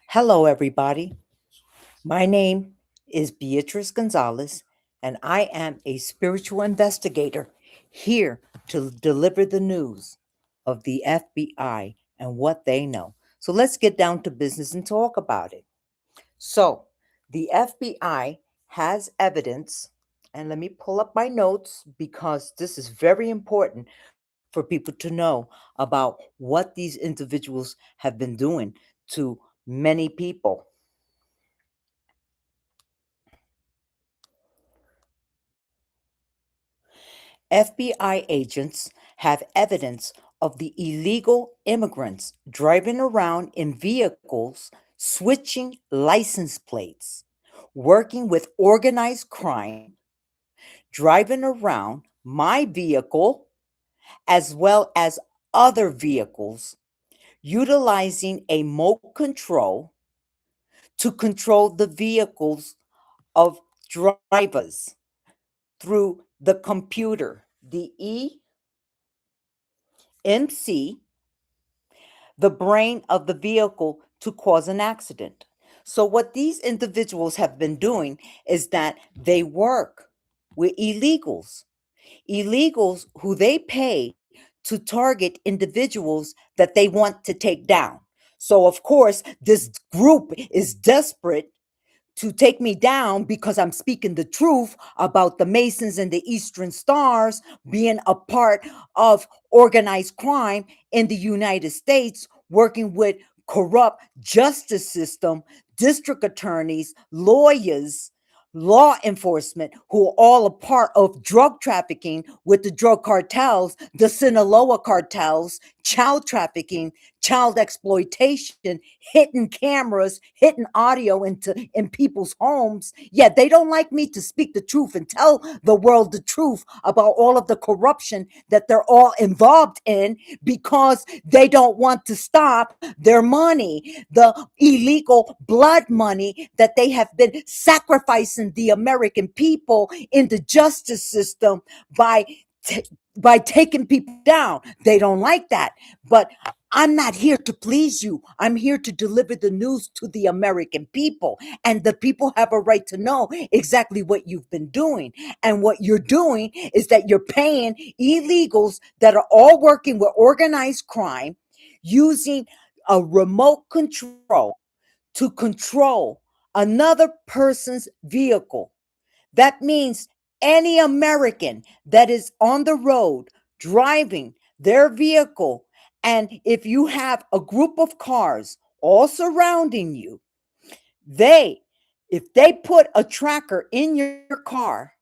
Hello, everybody. My name is Beatrice Gonzalez, and I am a spiritual investigator here to deliver the news of the FBI and what they know. So let's get down to business and talk about it. So, the FBI has evidence, and let me pull up my notes because this is very important for people to know about what these individuals have been doing to many people. FBI agents have evidence of the illegal immigrants driving around in vehicles, switching license plates, working with organized crime, driving around my vehicle, as well as other vehicles, utilizing a remote control to control the vehicles of drivers through the computer, the EMC, the brain of the vehicle to cause an accident. So, what these individuals have been doing is that they work with illegals who they pay to target individuals that they want to take down. So, of course, this group is desperate to take me down because I'm speaking the truth about the Masons and the Eastern Stars being a part of organized crime in the United States, working with corrupt justice system, district attorneys, lawyers, law enforcement, who are all a part of drug trafficking with the drug cartels, the Sinaloa cartels, child trafficking, child exploitation, hidden cameras, hidden audio in people's homes. Yeah, they don't like me to speak the truth and tell the world the truth about all of the corruption that they're all involved in because they don't want to stop their money, the illegal blood money that they have been sacrificing the American people in the justice system by by taking people down. They don't like that. But I'm not here to please you. I'm here to deliver the news to the American people. And the people have a right to know exactly what you've been doing. And what you're doing is that you're paying illegals that are all working with organized crime using a remote control to control another person's vehicle. That means any American that is on the road driving their vehicle, and if you have a group of cars all surrounding you, they, if they put a tracker in your car,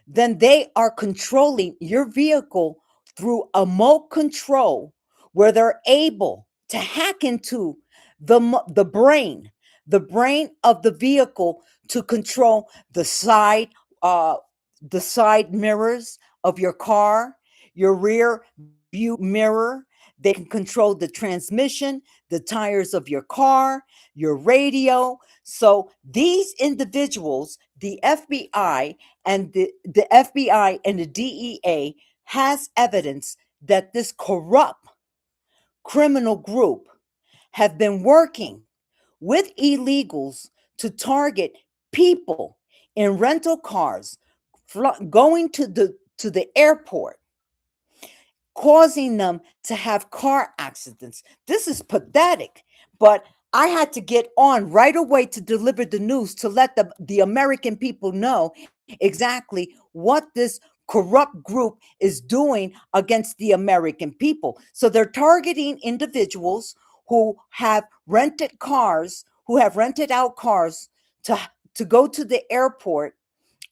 then they are controlling your vehicle through a remote control where they're able to hack into the brain of the vehicle to control uh the side mirrors of your car, your rear view mirror. They can control the transmission, the tires of your car, your radio. So these individuals, the FBI and the FBI and the DEA, has evidence that this corrupt criminal group have been working with illegals to target people in rental cars going to the airport, causing them to have car accidents. This is pathetic, but I had to get on right away to deliver the news to let the American people know exactly what this corrupt group is doing against the American people. So they're targeting individuals who have rented cars, who have rented out cars to go to the airport,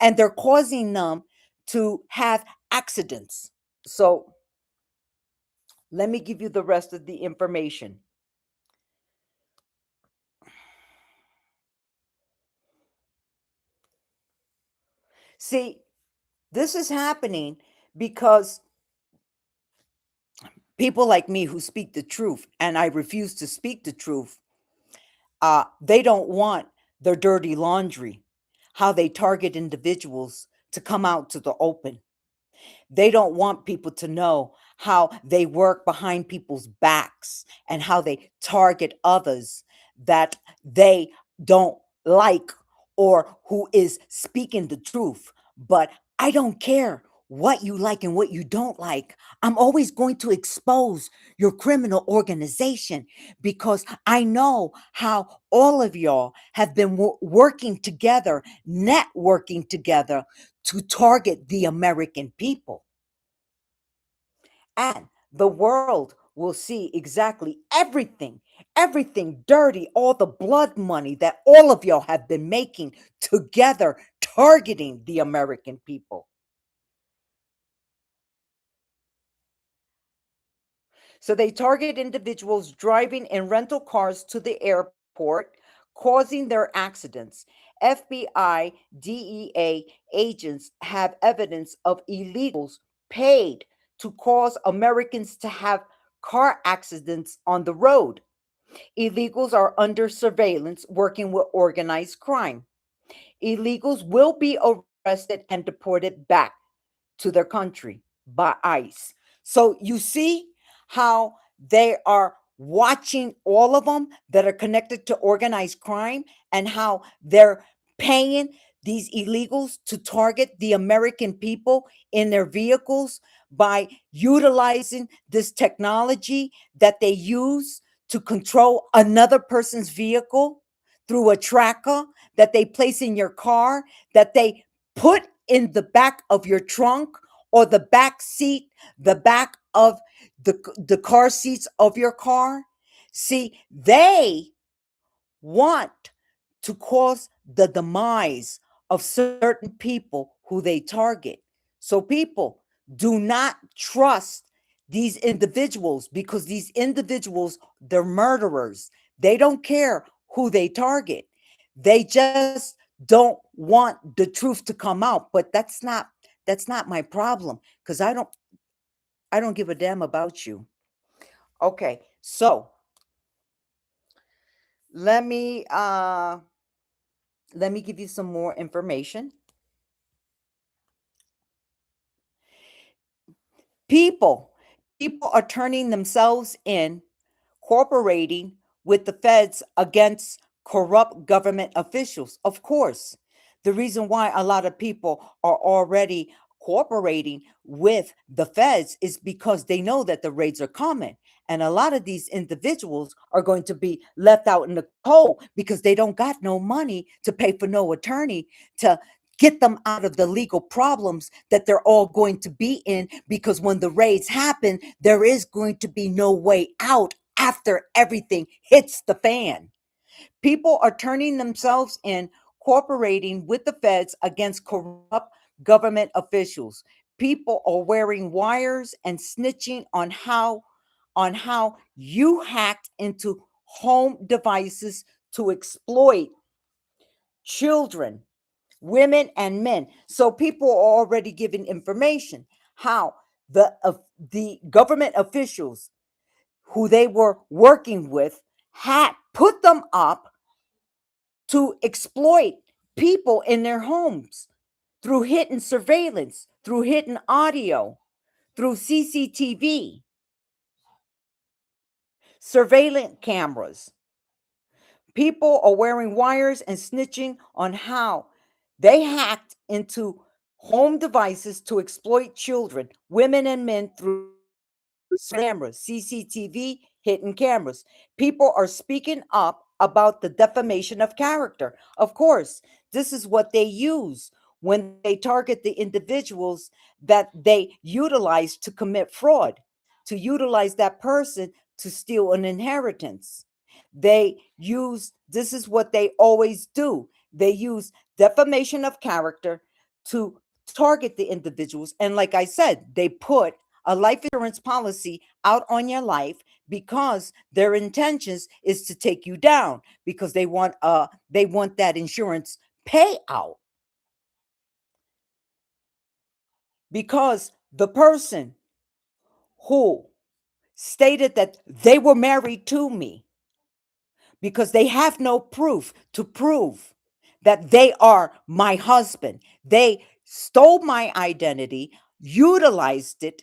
and they're causing them to have accidents. So let me give you the rest of the information. See, this is happening because people like me who speak the truth, and I refuse to speak the truth, they don't want their dirty laundry, how they target individuals to come out to the open. They don't want people to know how they work behind people's backs and how they target others that they don't like or who is speaking the truth. But I don't care what you like and what you don't like. I'm always going to expose your criminal organization because I know how all of y'all have been working together, networking together to target the American people. And the world will see exactly everything dirty, all the blood money that all of y'all have been making together, targeting the American people. So they target individuals driving in rental cars to the airport, causing their accidents. FBI, DEA agents have evidence of illegals paid to cause Americans to have car accidents on the road. Illegals are under surveillance working with organized crime. Illegals will be arrested and deported back to their country by ICE. So you see how they are watching all of them that are connected to organized crime and how they're paying these illegals to target the American people in their vehicles by utilizing this technology that they use to control another person's vehicle through a tracker that they place in your car, that they put in the back of your trunk or the back seat, the back of the car seats of your car. See, they want to cause the demise of certain people who they target. So people, do not trust these individuals because these individuals, they're murderers. They don't care who they target. They just don't want the truth to come out. But that's not my problem because I don't give a damn about you. Okay, so let me uh let me give you some more information. People are turning themselves in, cooperating with the feds against corrupt government officials. Of course, the reason why a lot of people are already cooperating with the feds is because they know that the raids are coming. And a lot of these individuals are going to be left out in the cold because they don't got no money to pay for no attorney to get them out of the legal problems that they're all going to be in, because when the raids happen, there is going to be no way out after everything hits the fan. People are turning themselves in, cooperating with the feds against corrupt government officials. People are wearing wires and snitching on how you hacked into home devices to exploit children, women and men. So people are already giving information how the government officials who they were working with had put them up to exploit people in their homes through hidden surveillance, through hidden audio, through CCTV, surveillance cameras. People are wearing wires and snitching on how they hacked into home devices to exploit children, women, and men through cameras, CCTV, hidden cameras. People are speaking up about the defamation of character. Of course, this is what they use when they target the individuals that they utilize to commit fraud, to utilize that person to steal an inheritance. This is what they always do. They use defamation of character to target the individuals. And like I said, they put a life insurance policy out on your life because their intentions is to take you down because they want that insurance payout, because the person who stated that they were married to me, because they have no proof to prove that they are my husband. They stole my identity, utilized it,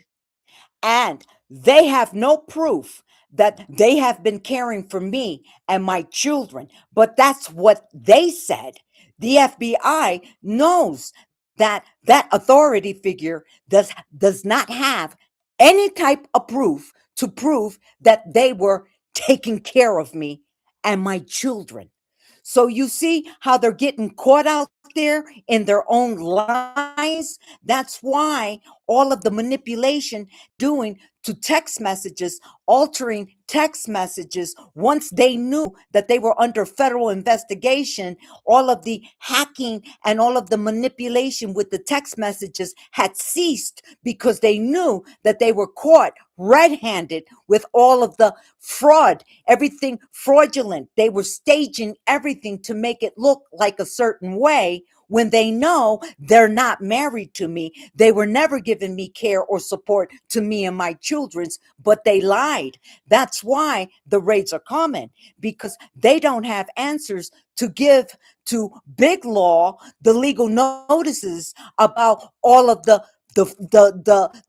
and they have no proof that they have been caring for me and my children. But that's what they said. The FBI knows that that authority figure does not have any type of proof to prove that they were taking care of me and my children. So you see how they're getting caught out there in their own lies. That's why all of the manipulation doing to text messages, altering text messages once they knew that they were under federal investigation, all of the hacking and all of the manipulation with the text messages had ceased because they knew that they were caught red-handed with all of the fraud, everything fraudulent. They were staging everything to make it look like a certain way when they know they're not married to me. They were never giving me care or support to me and my children's, but they lied. That's why the raids are coming, because they don't have answers to give to big law, the legal notices about all of the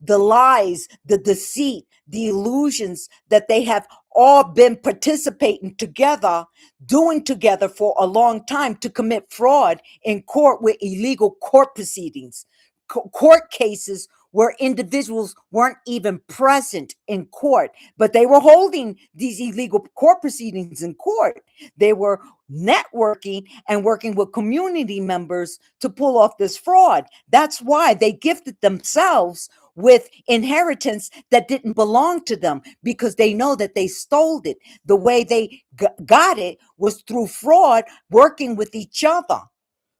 lies, the deceit, the illusions that they have all been participating together, doing together for a long time to commit fraud in court with illegal court proceedings, court cases where individuals weren't even present in court, but they were holding these illegal court proceedings in court. They were networking and working with community members to pull off this fraud. That's why they gifted themselves with inheritance that didn't belong to them, because they know that they stole it. The way they got it was through fraud, working with each other.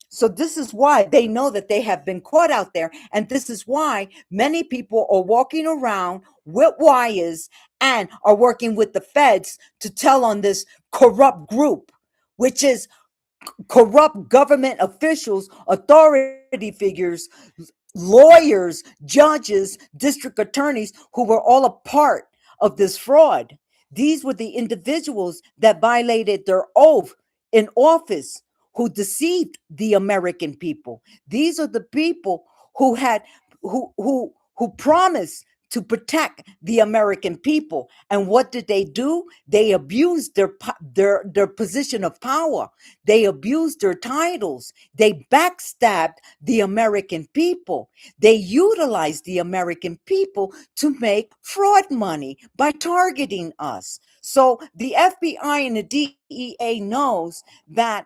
So this is why they know that they have been caught out there. And this is why many people are walking around with wires and are working with the feds to tell on this corrupt group, which is corrupt government officials, authority figures, lawyers, judges, district attorneys who were all a part of this fraud. These were the individuals that violated their oath in office, who deceived the American people. These are the people who had who promised to protect the American people. And what did they do? They abused their position of power. They abused their titles. They backstabbed the American people. They utilized the American people to make fraud money by targeting us. So the FBI and the DEA knows that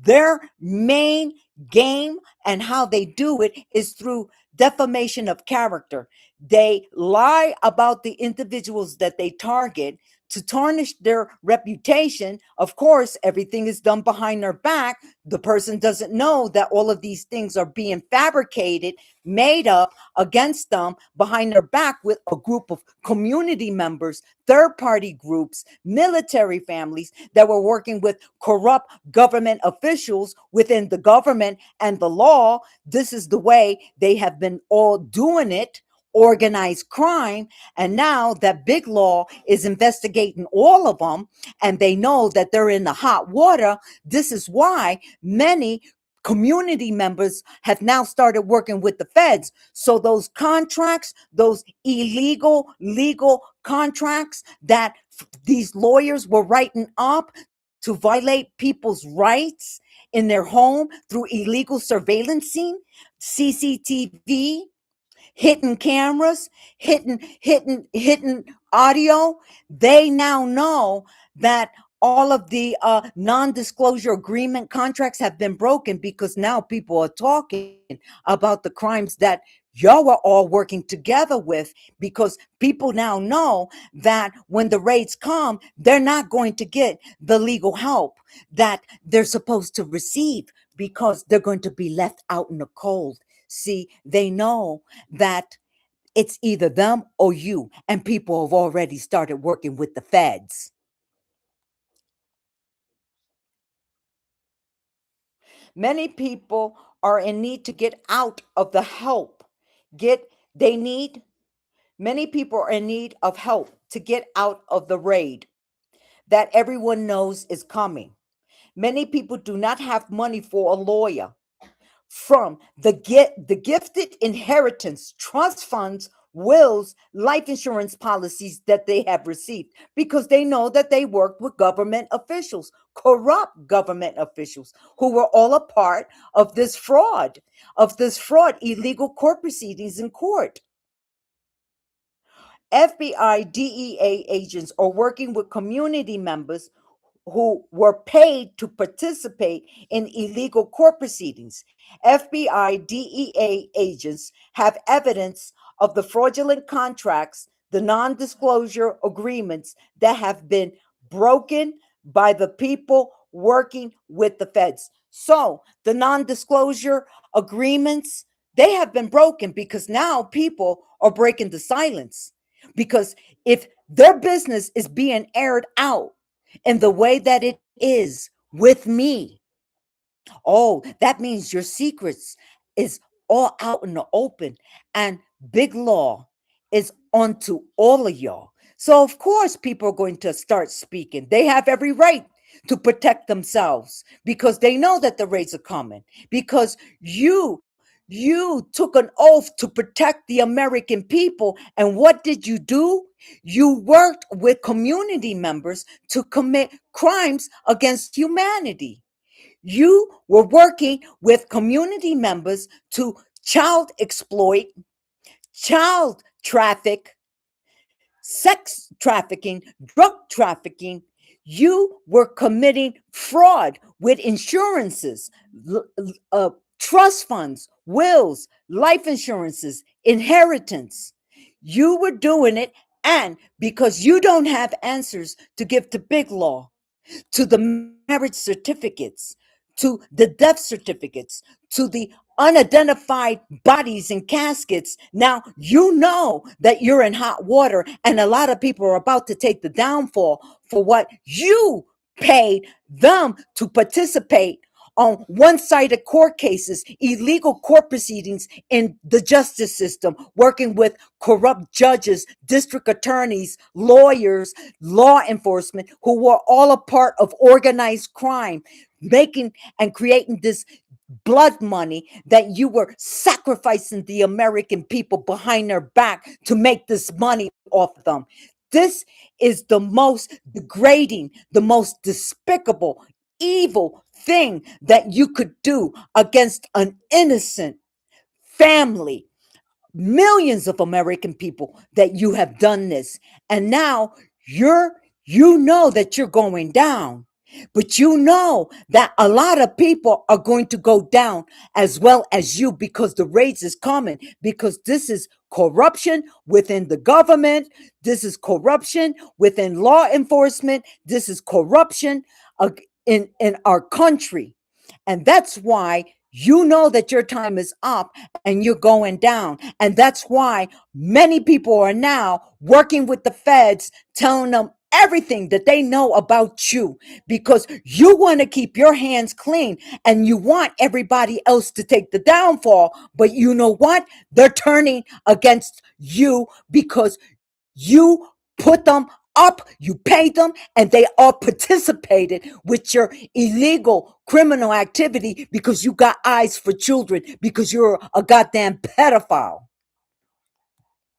their main game and how they do it is through defamation of character. They lie about the individuals that they target to tarnish their reputation. Of course, everything is done behind their back. The person doesn't know that all of these things are being fabricated, made up against them behind their back with a group of community members, third-party groups, military families that were working with corrupt government officials within the government and the law. This is the way they have been all doing it. Organized crime. And now that big law is investigating all of them, and they know that they're in the hot water. This is why many community members have now started working with the feds. So those contracts, those illegal legal contracts that these lawyers were writing up to violate people's rights in their home through illegal surveillancing, CCTV, hidden cameras, hidden audio. They now know that all of the non-disclosure agreement contracts have been broken, because now people are talking about the crimes that y'all were all working together with, because people now know that when the raids come, they're not going to get the legal help that they're supposed to receive, because they're going to be left out in the cold. See, they know that it's either them or you, and people have already started working with the feds. Many people are in need to get out of the help. Get they need Many people are in need of help to get out of the raid that everyone knows is coming. Many people do not have money for a lawyer. From the gifted inheritance trust funds wills, life insurance policies that they have received because they know that they worked with government officials, corrupt government officials who were all a part of this fraud, illegal court proceedings in court. FBI, DEA agents are working with community members who were paid to participate in illegal court proceedings. FBI, DEA agents have evidence of the fraudulent contracts, the non disclosure agreements that have been broken by the people working with the feds. So, the non disclosure agreements, they have been broken because now people are breaking the silence. Because if their business is being aired out, in the way that it is with me, oh, that means your secrets is all out in the open, and big law is onto all of y'all. So of course people are going to start speaking. They have every right to protect themselves because they know that the raids are coming, because you took an oath to protect the American people. And what did you do? You worked with community members to commit crimes against humanity. You were working with community members to child exploit, child traffic, sex trafficking, drug trafficking. You were committing fraud with insurances, trust funds, wills, life insurances, inheritance. You were doing it. And because you don't have answers to give to big law, to the marriage certificates, to the death certificates, to the unidentified bodies and caskets. Now you know that you're in hot water, and a lot of people are about to take the downfall for what you paid them to participate on one-sided court cases, illegal court proceedings in the justice system, working with corrupt judges, district attorneys, lawyers, law enforcement, who were all a part of organized crime, making and creating this blood money that you were sacrificing the American people behind their back to make this money off them. This is the most degrading, the most despicable, evil thing that you could do against an innocent family, millions of American people, that you have done this. And now you know that you're going down. But you know that a lot of people are going to go down as well as you, because the raids is coming, because this is corruption within the government. This is corruption within law enforcement. This is corruption in our country. And that's why you know that your time is up and you're going down. And that's why many people are now working with the feds, telling them everything that they know about you, because you want to keep your hands clean and you want everybody else to take the downfall. But you know what? They're turning against you because you put them up, you paid them, and they all participated with your illegal criminal activity because you got eyes for children, because you're a goddamn pedophile.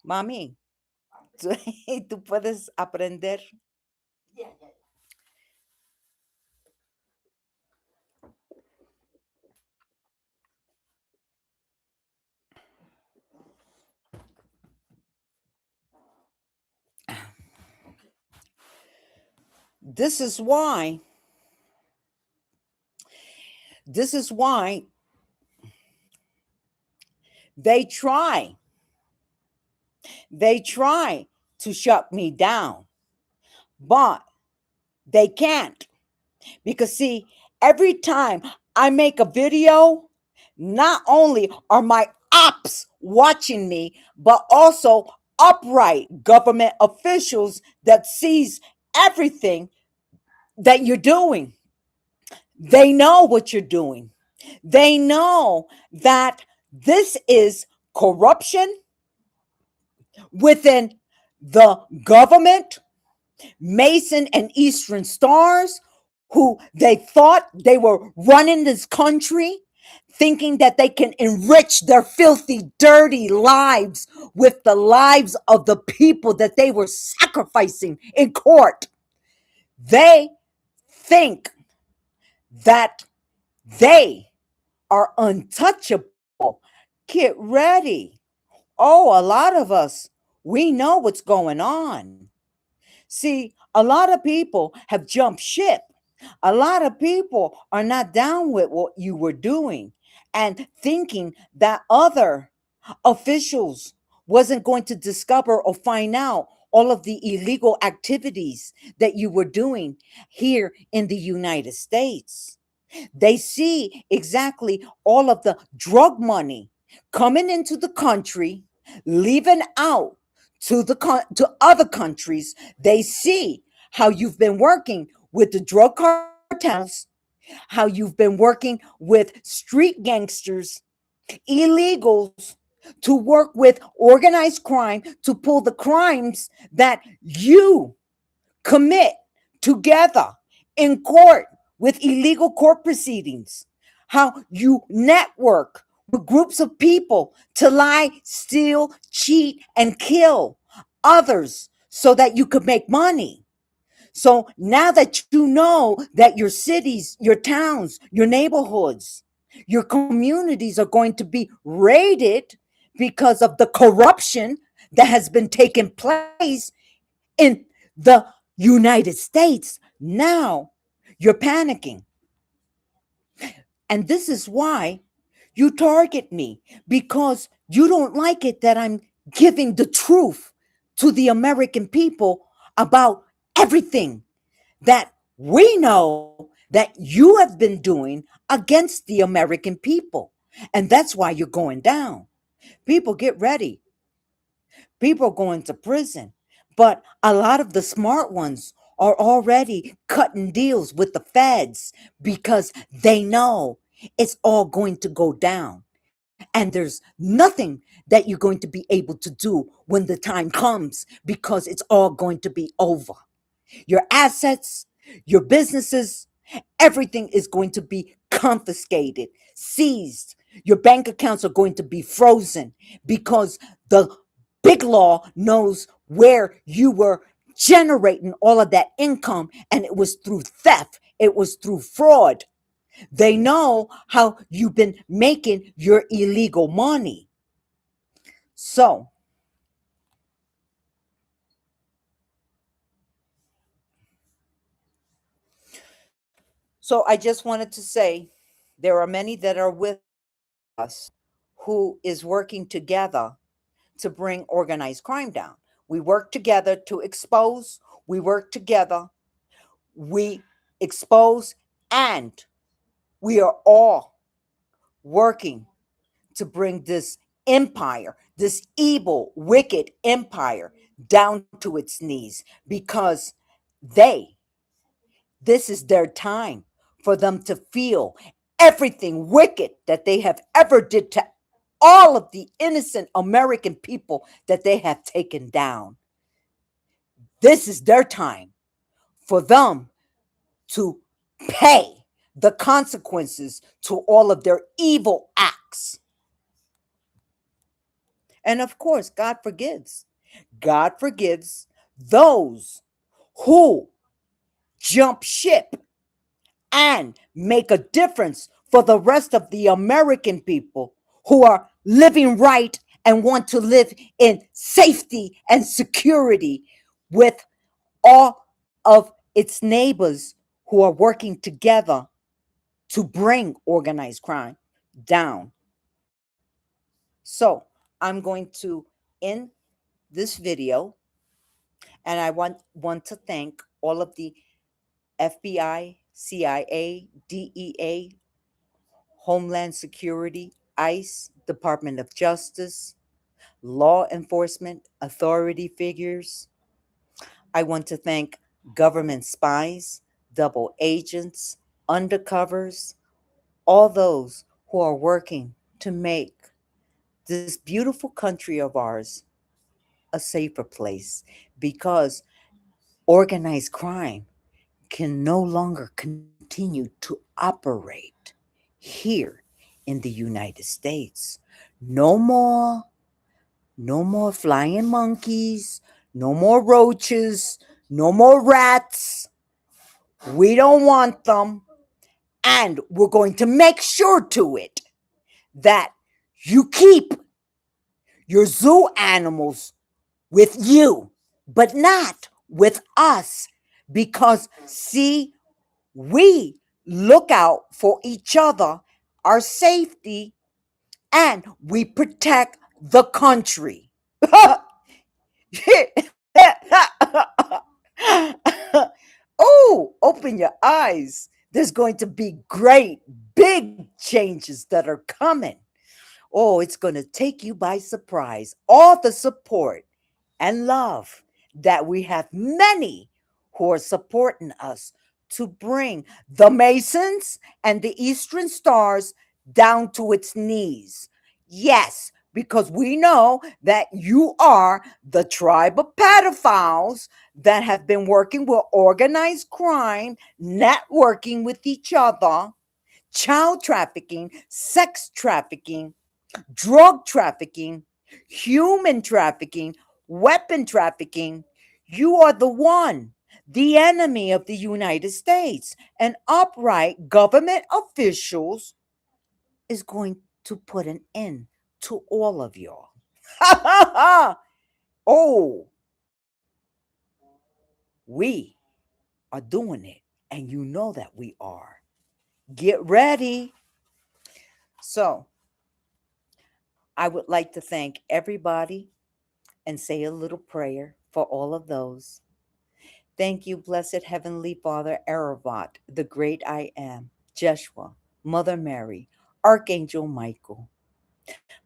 Mami, tú puedes aprender. This is why, this is why they try, they try to shut me down, but they can't. Because see, every time I make a video, not only are my ops watching me, but also upright government officials that sees everything that you're doing. They know what you're doing. They know that this is corruption within the government, Mason and Eastern Stars, who they thought they were running this country. thinking that they can enrich their filthy, dirty lives with the lives of the people that they were sacrificing in court. They think that they are untouchable. Get ready. Oh, a lot of us, we know what's going on. See, a lot of people have jumped ship. A lot of people are not down with what you were doing and thinking that other officials wasn't going to discover or find out all of the illegal activities that you were doing here in the United States. They see exactly all of the drug money coming into the country, leaving out to other countries. They see how you've been working with the drug cartels, how you've been working with street gangsters, illegals, to work with organized crime to pull the crimes that you commit together in court with illegal court proceedings, how you network with groups of people to lie, steal, cheat, and kill others so that you could make money. So now that you know that your cities, your towns, your neighborhoods, your communities are going to be raided because of the corruption that has been taking place in the United States, now you're panicking. And this is why you target me, because you don't like it that I'm giving the truth to the American people about everything that we know that you have been doing against the American people. And that's why you're going down. People, get ready. People are going to prison. But a lot of the smart ones are already cutting deals with the feds because they know it's all going to go down. And there's nothing that you're going to be able to do when the time comes because it's all going to be over. Your assets, your businesses, everything is going to be confiscated, seized. Your bank accounts are going to be frozen because the big law knows where you were generating all of that income, and it was through theft, it was through fraud. They know how you've been making your illegal money. So, so I just wanted to say there are many that are with us who is working together to bring organized crime down. We work together to expose, we work together, we expose, and we are all working to bring this empire, this evil, wicked empire, down to its knees because they, this is their time for them to feel everything wicked that they have ever did to all of the innocent American people that they have taken down. This is their time for them to pay the consequences to all of their evil acts. And of course, God forgives. God forgives those who jump ship and make a difference for the rest of the American people who are living right and want to live in safety and security with all of its neighbors who are working together to bring organized crime down. So I'm going to end this video, and I want to thank all of the FBI, CIA, DEA, Homeland Security, ICE, Department of Justice, law enforcement, authority figures. I want to thank government spies, double agents, undercovers, all those who are working to make this beautiful country of ours a safer place, because organized crime can no longer continue to operate here in the United States. No more, no more flying monkeys, no more roaches, no more rats. We don't want them. And we're going to make sure to it that you keep your zoo animals with you, but not with us. Because, see, we look out for each other, our safety, and we protect the country. Oh, open your eyes. There's going to be great, big changes that are coming. Oh, it's going to take you by surprise. All the support and love that we have many who are supporting us to bring the Masons and the Eastern Stars down to its knees. Yes, because we know that you are the tribe of pedophiles that have been working with organized crime, networking with each other, child trafficking, sex trafficking, drug trafficking, human trafficking, weapon trafficking. You are the one, the enemy of the United States. And upright government officials is going to put an end to all of y'all. Oh, we are doing it. And you know that we are. Get ready. So, I would like to thank everybody and say a little prayer for all of those. Thank you, blessed Heavenly Father, Aravat, the great I am, Jeshua, Mother Mary, Archangel Michael,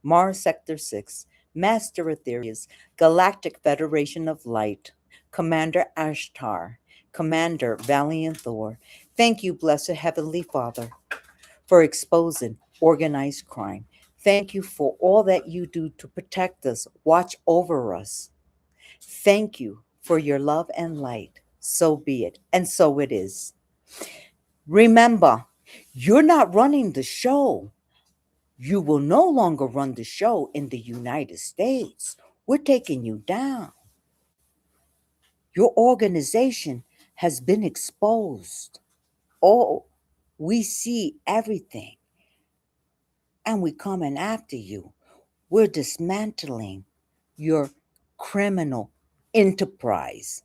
Mars Sector 6, Master Aetherius, Galactic Federation of Light, Commander Ashtar, Commander Valiant Thor. Thank you, blessed Heavenly Father, for exposing organized crime. Thank you for all that you do to protect us, watch over us. Thank you for your love and light. So be it, and so it is. Remember, you're not running the show. You will no longer run the show in the United States. We're taking you down. Your organization has been exposed. Oh, we see everything, and we're coming after you. We're dismantling your criminal enterprise.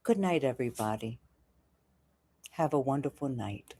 Good night, everybody. Have a wonderful night.